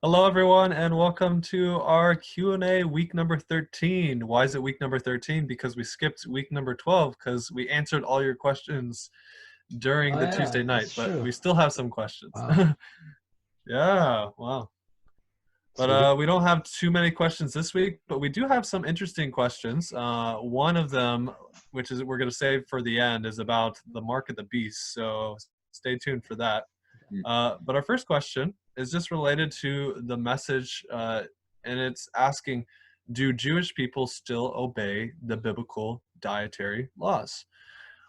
Hello, everyone, and welcome to our Q&A week number 13. Why is it week number 13? Because we skipped week number 12 because we answered all your questions during Oh the yeah, Tuesday night, that's but true. we still have some questions. Wow, Yeah, wow. But sweet. we don't have too many questions this week, but we do have some interesting questions. One of them, which is we're going to save for the end, is about the mark of the beast. So stay tuned for that. Mm. But our first question is just related to the message, and it's asking, do Jewish people still obey the biblical dietary laws?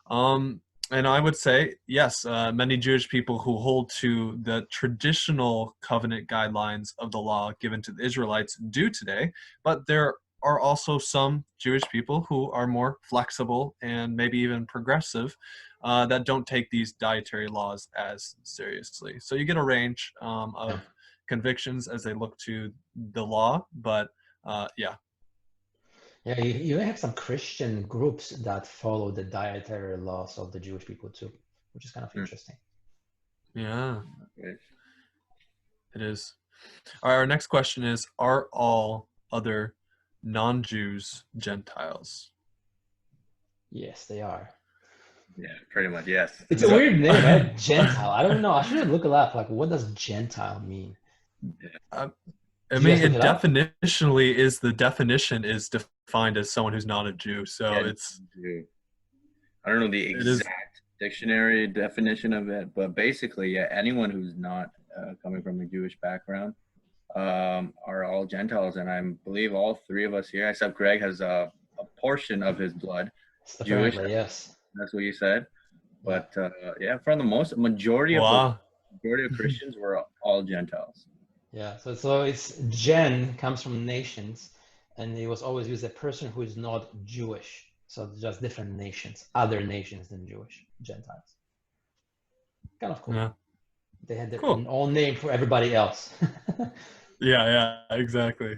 Um, and I would say, yes, many Jewish people who hold to the traditional covenant guidelines of the law given to the Israelites do today, but there are also some Jewish people who are more flexible and maybe even progressive that don't take these dietary laws as seriously. So you get a range of convictions as they look to the law, but yeah. Yeah, you have some Christian groups that follow the dietary laws of the Jewish people too, which is kind of Mm. interesting. Yeah, Right. it is. All right, our next question is, are all other non-Jews Gentiles? Yes, they are. Yeah, pretty much, yes. It's a So, weird name, right? Gentile. I don't know. I should look it up. Like, what does Gentile mean? I Did you mean, guys look it it up? definitionally is the definition is defined as someone who's not a Jew. So Yeah, I don't know the it is, exact dictionary definition of it, but basically, yeah, anyone who's not coming from a Jewish background are all Gentiles, and I believe all three of us here, except Greg, has a portion of his blood Jewish. Apparently, yes. That's what you said. Yeah. But yeah, for the most wow. majority of Christians were all Gentiles. Yeah. So it's Gen comes from nations, and it was always used a person who is not Jewish. So just different nations, other nations than Jewish, Gentiles. Kind of cool. Yeah, They had their cool. own name for everybody else. Yeah, exactly.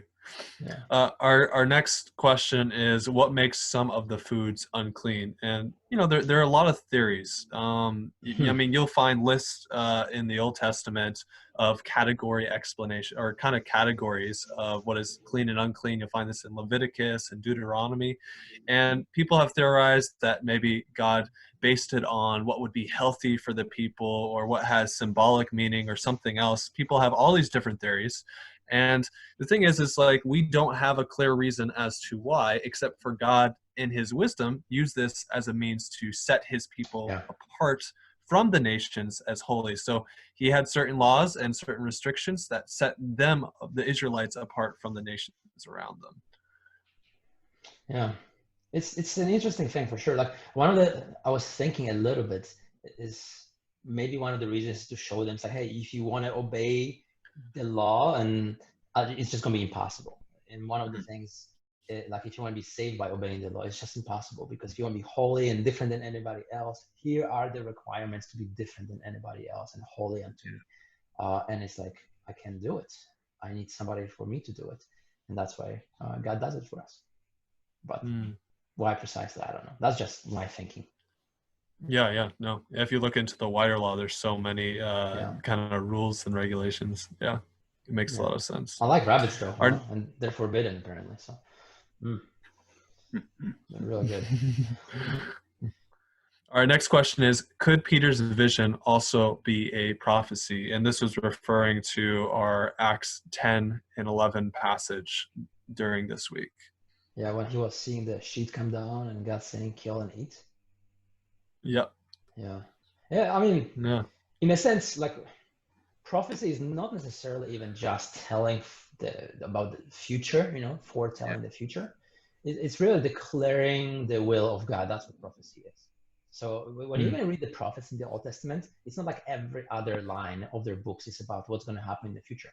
Yeah. Our next question is, what makes some of the foods unclean? And there are a lot of theories. I mean, you'll find lists in the Old Testament of category explanation or kind of categories of what is clean and unclean. You'll find this in Leviticus and Deuteronomy, and people have theorized that maybe God based it on what would be healthy for the people or what has symbolic meaning or something else. People have all these different theories. And the thing is like we don't have a clear reason as to why, except for God in his wisdom used this as a means to set his people Yeah. apart from the nations as holy. So he had certain laws and certain restrictions that set them, the Israelites, apart from the nations around them. Yeah. It's an interesting thing for sure. Like I was thinking a little bit is maybe one of the reasons to show them, it's like, hey, if you want to obey the law, and it's just gonna be impossible. And one of the things, like if you want to be saved by obeying the law, it's just impossible, because if you want to be holy and different than anybody else, here are the requirements to be different than anybody else and holy unto me. And it's like, I can't do it. I need somebody for me to do it, and that's why God does it for us. But why precisely, I don't know. That's just my thinking. Yeah, no. If you look into the wider law, there's so many Yeah. kind of rules and regulations. Yeah, it makes a Yeah. lot of sense. I like rabbits though, Our and they're forbidden apparently. So, they're really good. Our next question is, could Peter's vision also be a prophecy? And this was referring to our Acts 10 and 11 passage during this week. Yeah, when he was seeing the sheet come down and God saying, "Kill and eat." Yep. Yeah. Yeah. I mean, Yeah. in a sense, like prophecy is not necessarily even just telling about the future, foretelling the future. It's really declaring the will of God. That's what prophecy is. So when you're going to read the prophets in the Old Testament, it's not like every other line of their books is about what's going to happen in the future.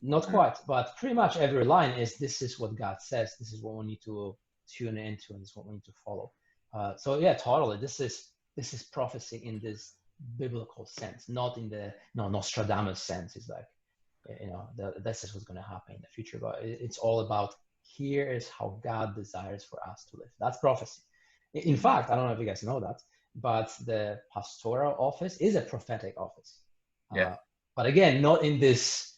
Not quite, but pretty much every line is, this is what God says, this is what we need to tune into, and this is what we need to follow. So yeah, totally. This is prophecy in this biblical sense, not in the Nostradamus sense. It's like, this is what's going to happen in the future, but it's all about, here is how God desires for us to live. That's prophecy. In fact, I don't know if you guys know that, but the pastoral office is a prophetic office. Yeah. But again, not in this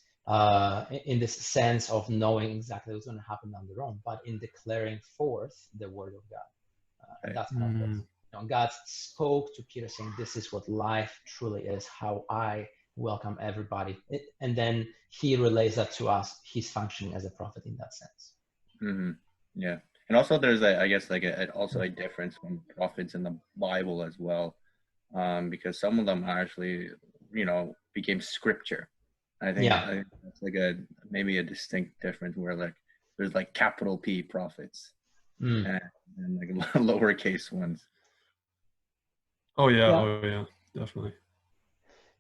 in this sense of knowing exactly what's going to happen down the road, but in declaring forth the word of God. And that's kind of what, you know, God spoke to Peter saying, this is what life truly is, how I welcome everybody. And then he relays that to us. He's functioning as a prophet in that sense. Mm-hmm. Yeah. And also there's I guess like also a difference from prophets in the Bible as well. Because some of them actually, you know, became scripture. I think that's like maybe a distinct difference where like there's like capital P prophets and like lowercase ones. Oh yeah, definitely.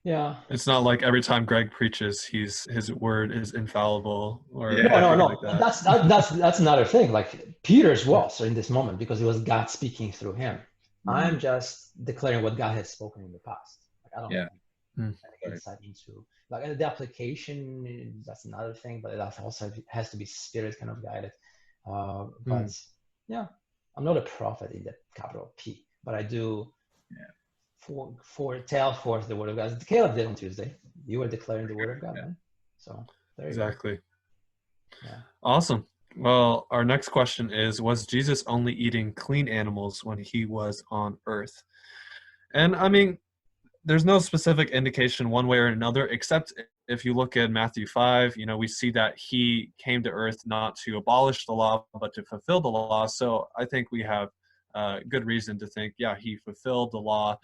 Yeah. It's not like every time Greg preaches, his word is infallible or no. like that. That's another thing. Like Peter's was in this moment because it was God speaking through him. I'm just declaring what God has spoken in the past. Like, I don't have any insight into like the application. That's another thing, but that also has to be spirit kind of guided. But yeah, I'm not a prophet in the capital P, but I do. Tell forth the word of God. Caleb did on Tuesday. You were declaring the word of God, man. So there you go. Yeah. Awesome. Well, our next question is, was Jesus only eating clean animals when he was on earth? And I mean, there's no specific indication one way or another, except if you look at Matthew 5, you know, we see that he came to earth not to abolish the law, but to fulfill the law. So I think we have good reason to think, yeah, he fulfilled the law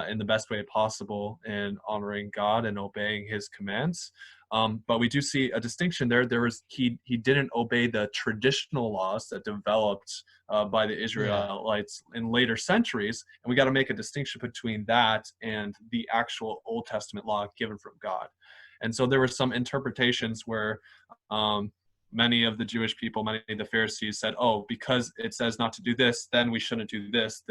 in the best way possible in honoring God and obeying his commands. But we do see a distinction there. He didn't obey the traditional laws that developed by the Israelites in later centuries, and we got to make a distinction between that and the actual Old Testament law given from God. And so there were some interpretations where many of the Jewish people, many of the Pharisees said, oh, because it says not to do this, then we shouldn't do this,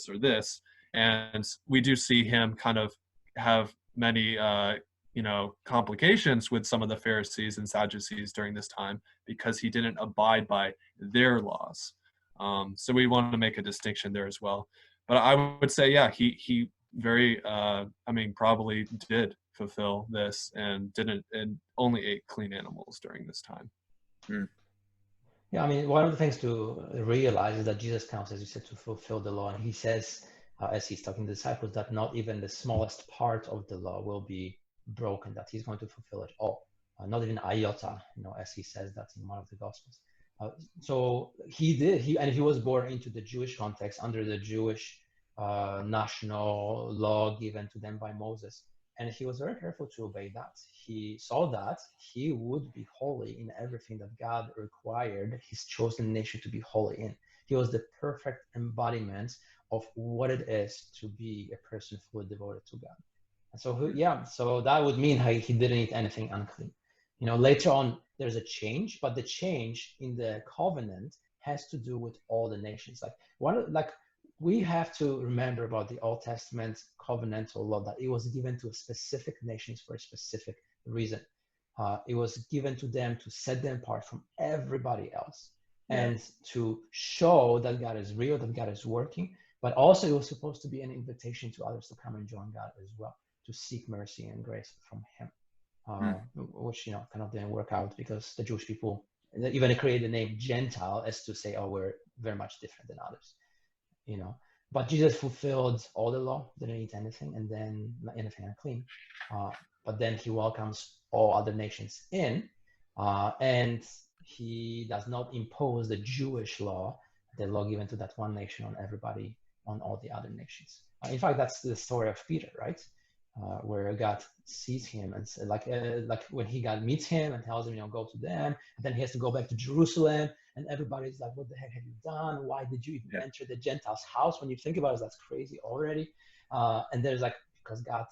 or this. And we do see him kind of have many complications with some of the Pharisees and Sadducees during this time because he didn't abide by their laws. So we wanted to make a distinction there as well. But I would say, yeah, he very, probably did fulfill this and only ate clean animals during this time. Yeah, I mean, one of the things to realize is that Jesus comes, as you said, to fulfill the law. And he says, as he's talking to the disciples, that not even the smallest part of the law will be broken, that he's going to fulfill it all. Not even iota, as he says that in one of the Gospels. So he did, and he was born into the Jewish context under the Jewish national law given to them by Moses. And he was very careful to obey that. He saw that he would be holy in everything that God required his chosen nation to be holy in. He was the perfect embodiment of what it is to be a person fully devoted to God. And so, so that would mean he didn't eat anything unclean. Later on, there's a change, but the change in the covenant has to do with all the nations. We have to remember about the Old Testament covenantal law that it was given to specific nations for a specific reason. It was given to them to set them apart from everybody else and to show that God is real, that God is working. But also it was supposed to be an invitation to others to come and join God as well, to seek mercy and grace from him, which, kind of didn't work out because the Jewish people even created the name Gentile as to say, oh, we're very much different than others. But Jesus fulfilled all the law, didn't eat anything, and then not anything unclean. But then he welcomes all other nations in, and he does not impose the Jewish law, the law given to that one nation, on everybody, on all the other nations. In fact, that's the story of Peter, right? Where God sees him and like when God meets him and tells him, go to them, and then he has to go back to Jerusalem, and everybody's like, what the heck have you done? Why did you even enter the Gentiles' house? When you think about it, that's crazy already. And there's because God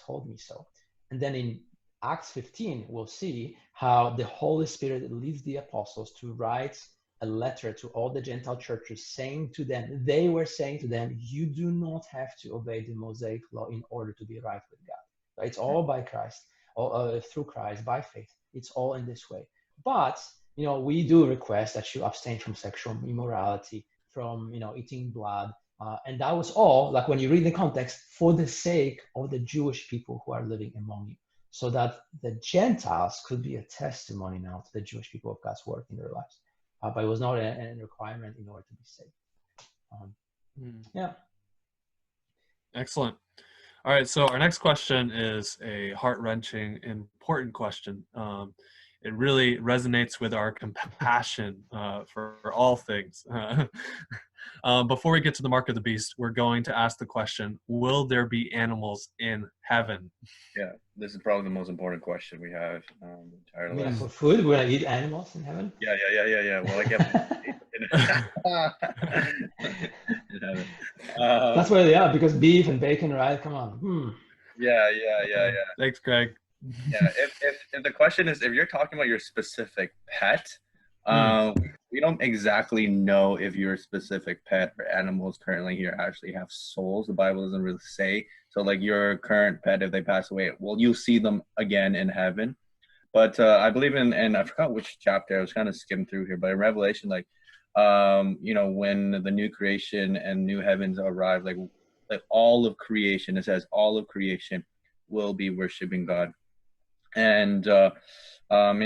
told me so. And then in Acts 15, we'll see how the Holy Spirit leads the apostles to write a letter to all the Gentile churches saying to them, you do not have to obey the Mosaic law in order to be right with God. It's all by Christ, through Christ, by faith. It's all in this way. But, we do request that you abstain from sexual immorality, from, eating blood. And that was all, when you read the context, for the sake of the Jewish people who are living among you. so that the Gentiles could be a testimony now to the Jewish people of God's work in their lives. But it was not a requirement in order to be saved. Yeah. Excellent. All right, so our next question is a heart-wrenching, important question. It really resonates with our compassion for all things. Before we get to the mark of the beast, we're going to ask the question, will there be animals in heaven? Yeah, this is probably the most important question we have the entire I mean, list. for food, will I eat animals in heaven? Yeah. Well, I get in heaven. That's where they are, because beef and bacon, right? Come on. Yeah. Thanks, Greg. Yeah, if the question is if you're talking about your specific pet, we don't exactly know if your specific pet or animals currently here actually have souls. The Bible doesn't really say. So like your current pet, if they pass away, well, you'll see them again in heaven. But I believe in I forgot which chapter. I was kind of skimming through here, but in Revelation, like when the new creation and new heavens arrive, like all of creation, it says all of creation will be worshiping God. And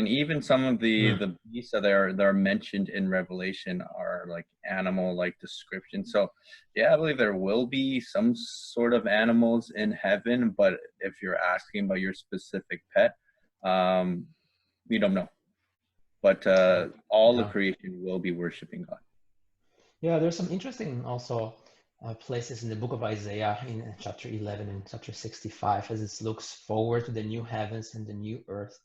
even some of the beasts that are mentioned in Revelation are like animal like description. So yeah, I believe there will be some sort of animals in heaven, but if you're asking about your specific pet, we don't know. But all of creation will be worshiping God. Yeah, there's some interesting also places in the book of Isaiah in chapter 11 and chapter 65 as it looks forward to the new heavens and the new earth.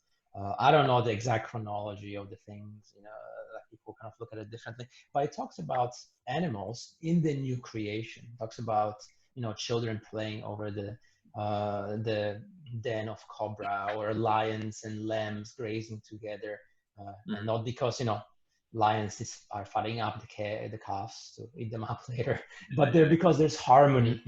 I don't know the exact chronology of the things, like people kind of look at it differently, but it talks about animals in the new creation. It talks about, children playing over the den of cobra, or lions and lambs grazing together, and not because, lions are fattening up the calves to eat them up later, but they're because there's harmony.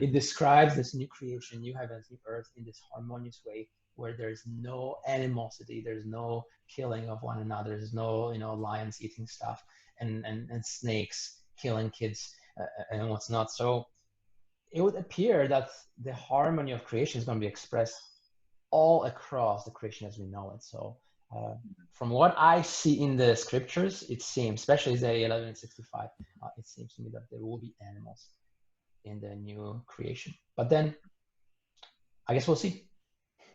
It describes this new creation, new heavens, new earth in this harmonious way where there's no animosity, there's no killing of one another, there's no lions eating stuff and snakes killing kids and what's not. So it would appear that the harmony of creation is going to be expressed all across the creation as we know it. So from what I see in the scriptures, it seems, especially Isaiah 11:65, it seems to me that there will be animals in the new creation. But then, I guess we'll see.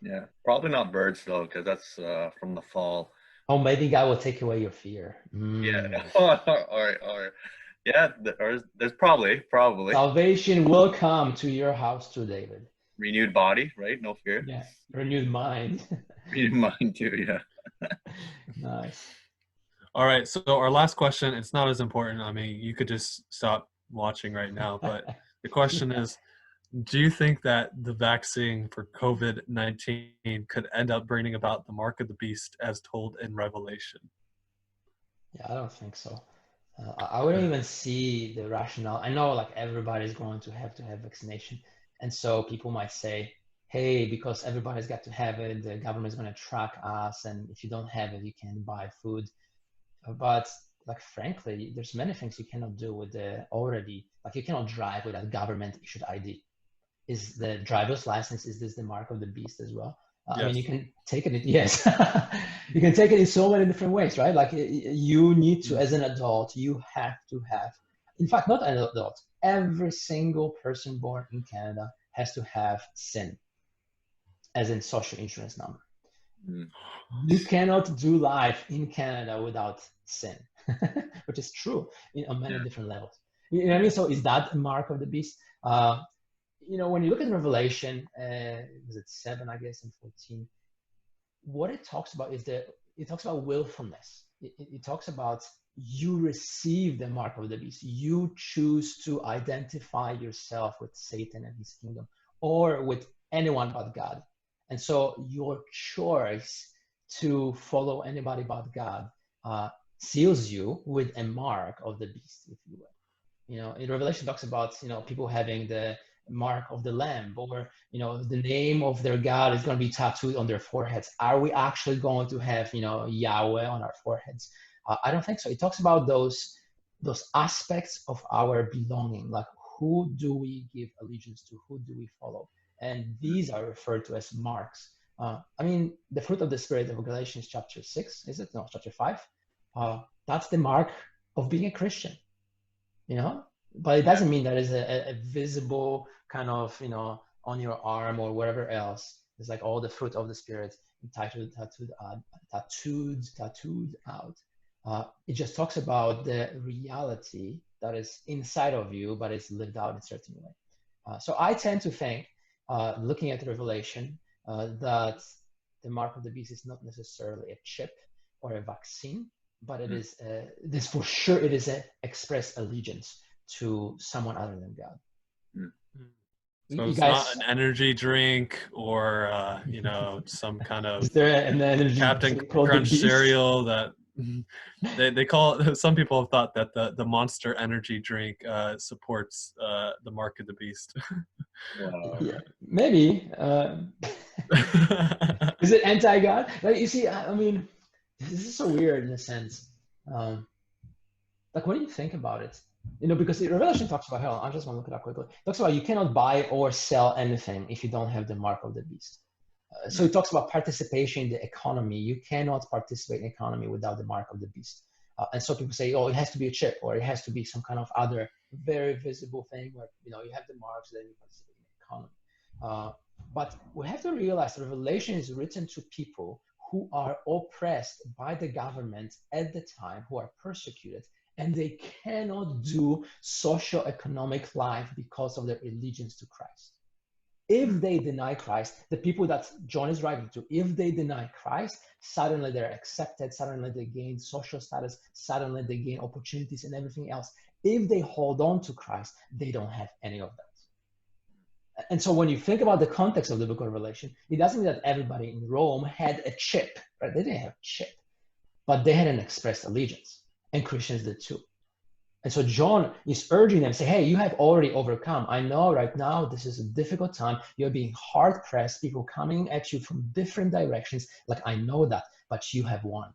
Yeah, probably not birds though, because that's from the fall. Oh, maybe God will take away your fear. Yeah, or yeah, there's probably salvation will come to your house too, David. Renewed body, right? No fear. Yeah, renewed mind. Renewed mind too. Yeah. Nice. All right, so our last question, it's not as important. I mean, you could just stop watching right now, but the question is, do you think that the vaccine for COVID-19 could end up bringing about the mark of the beast as told in Revelation? Yeah, I don't think so. I wouldn't even see the rationale. I know like everybody's going to have vaccination. And so people might say, hey, because everybody's got to have it, the government's going to track us. And if you don't have it, you can't buy food. But like, frankly, there's many things you cannot do with the already, like you cannot drive without government issued ID. Is the driver's license, is this the mark of the beast as well? Yes. I mean, you can take it, yes. You can take it in so many different ways, right? Like you need to, as an adult, you have to have, in fact, not an adult, every single person born in Canada has to have SIN, as in social insurance number. You cannot do life in Canada without SIN, which is true on many different levels. You know what I mean? So is that a mark of the beast? When you look at Revelation, was it 7, I guess, and 14, what it talks about is it talks about willfulness. It talks about you receive the mark of the beast. You choose to identify yourself with Satan and his kingdom, or with anyone but God. And so your choice to follow anybody but God seals you with a mark of the beast, if you will. In Revelation talks about, people having the mark of the lamb, or the name of their God is going to be tattooed on their foreheads. Are we actually going to have Yahweh on our foreheads? I don't think so. It talks about those aspects of our belonging, like who do we give allegiance to, who do we follow, and these are referred to as marks. I mean, the fruit of the Spirit of Galatians chapter 6, is it? No, chapter 5. That's the mark of being a Christian, you know? But it doesn't mean that is a visible kind of, you know, on your arm or wherever else. It's like all the fruit of the Spirit tattooed out. It just talks about the reality that is inside of you, but it's lived out in a certain way. So I tend to think, looking at the Revelation, that the mark of the beast is not necessarily a chip or a vaccine, but it is this for sure. It is an express allegiance to someone other than God. So it's not an energy drink or you know, some kind of is there an energy Captain Crunch cereal that they call it. Some people have thought that the Monster energy drink supports the mark of the beast. Wow. Yeah, maybe. Is it anti-God? Like, you see, I mean, this is so weird in a sense. Like, when you think about it, you know, because the Revelation talks about hell. I just want to look it up quickly. It talks about you cannot buy or sell anything if you don't have the mark of the beast. So it talks about participation in the economy. You cannot participate in economy without the mark of the beast. And so people say, oh, it has to be a chip, or it has to be some kind of other very visible thing where, you know, you have the marks, then you participate in the economy. But we have to realize the Revelation is written to people who are oppressed by the government at the time, who are persecuted, and they cannot do socio-economic life because of their allegiance to Christ. If they deny Christ, the people that John is writing to, if they deny Christ, suddenly they're accepted, suddenly they gain social status, suddenly they gain opportunities and everything else. If they hold on to Christ, they don't have any of that. And so when you think about the context of the book of Revelation, it doesn't mean that everybody in Rome had a chip, right? They didn't have a chip, but they had an expressed allegiance, and Christians did too. And so John is urging them, say, hey, you have already overcome. I know right now this is a difficult time. You're being hard pressed, people coming at you from different directions. Like, I know that, but you have won.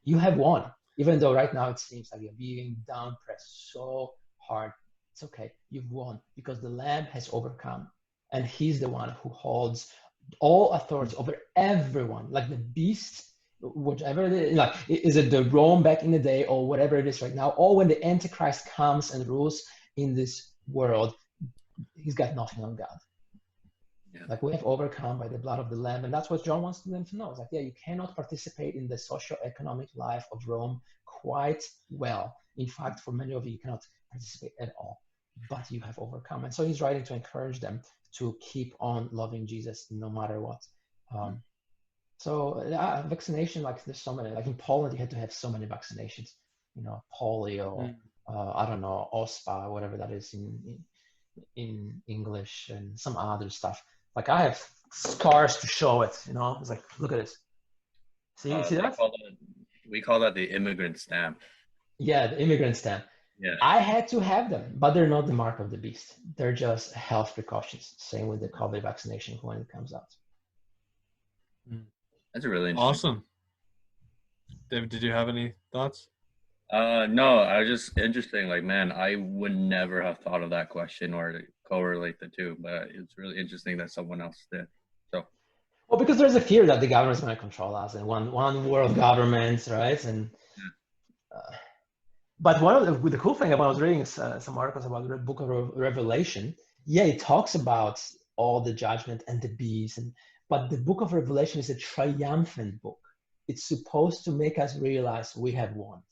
You have won. Even though right now it seems like you're being down pressed so hard. It's okay. You've won because the Lamb has overcome. And he's the one who holds all authority over everyone. Like the beast, whichever it is, like, is it the Rome back in the day or whatever it is right now, or when the Antichrist comes and rules in this world, he's got nothing on God. Yeah. Like, we have overcome by the blood of the Lamb, and that's what John wants them to know. It's like, yeah, you cannot participate in the socio-economic life of Rome quite well. In fact, for many of you, you cannot participate at all, but you have overcome. And so he's writing to encourage them to keep on loving Jesus no matter what. So vaccination, like, there's so many. Like in Poland, you had to have so many vaccinations. You know, polio, I don't know, OSPA, whatever that is in English, and some other stuff. Like, I have scars to show it. You know, it's like, look at this. See that? We call that the immigrant stamp. Yeah, the immigrant stamp. Yeah. I had to have them, but they're not the mark of the beast. They're just health precautions. Same with the COVID vaccination when it comes out. That's really interesting. Awesome. David, did you have any thoughts? No, I was just interesting. Like, man, I would never have thought of that question or to correlate the two, but it's really interesting that someone else did. So, well, because there's a fear that the government is going to control us and one world government, right? And but one of the cool thing about, I was reading some articles about the book of Revelation. Yeah, it talks about all the judgment and the beast, but the book of Revelation is a triumphant book. It's supposed to make us realize we have won.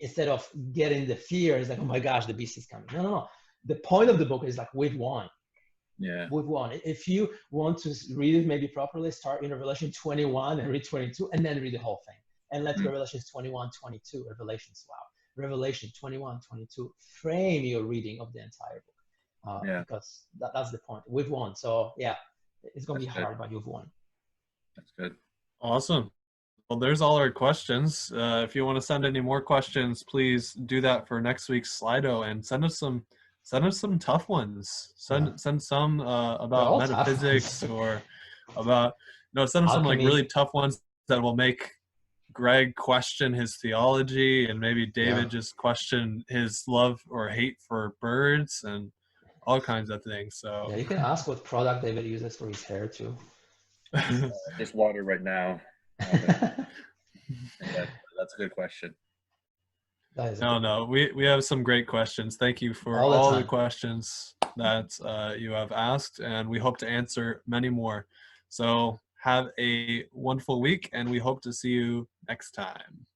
Instead of getting the fear, it's like, oh my gosh, the beast is coming. No. The point of the book is like, we've won. Yeah. We've won. If you want to read it maybe properly, start in Revelation 21 and read 22, and then read the whole thing. And let Revelations 21, 22, Revelation 21, 22 frame your reading of the entire book. Because that's the point. We've won. So yeah, it's going to be hard, but you've won. That's good. Awesome. Well, there's all our questions. If you want to send any more questions, please do that for next week's Slido, and send us some tough ones. Send some about metaphysics or about send us some like really tough ones that will make Greg question his theology, and maybe David just question his love or hate for birds and all kinds of things. So yeah, you can ask what product David uses for his hair too. Just water right now. That, that's a good question. That is No, we have some great questions. Thank you for all the all the time. questions that you have asked, and we hope to answer many more. So have a wonderful week, and we hope to see you next time.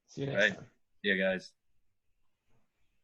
See you All next right. time. Yeah, guys.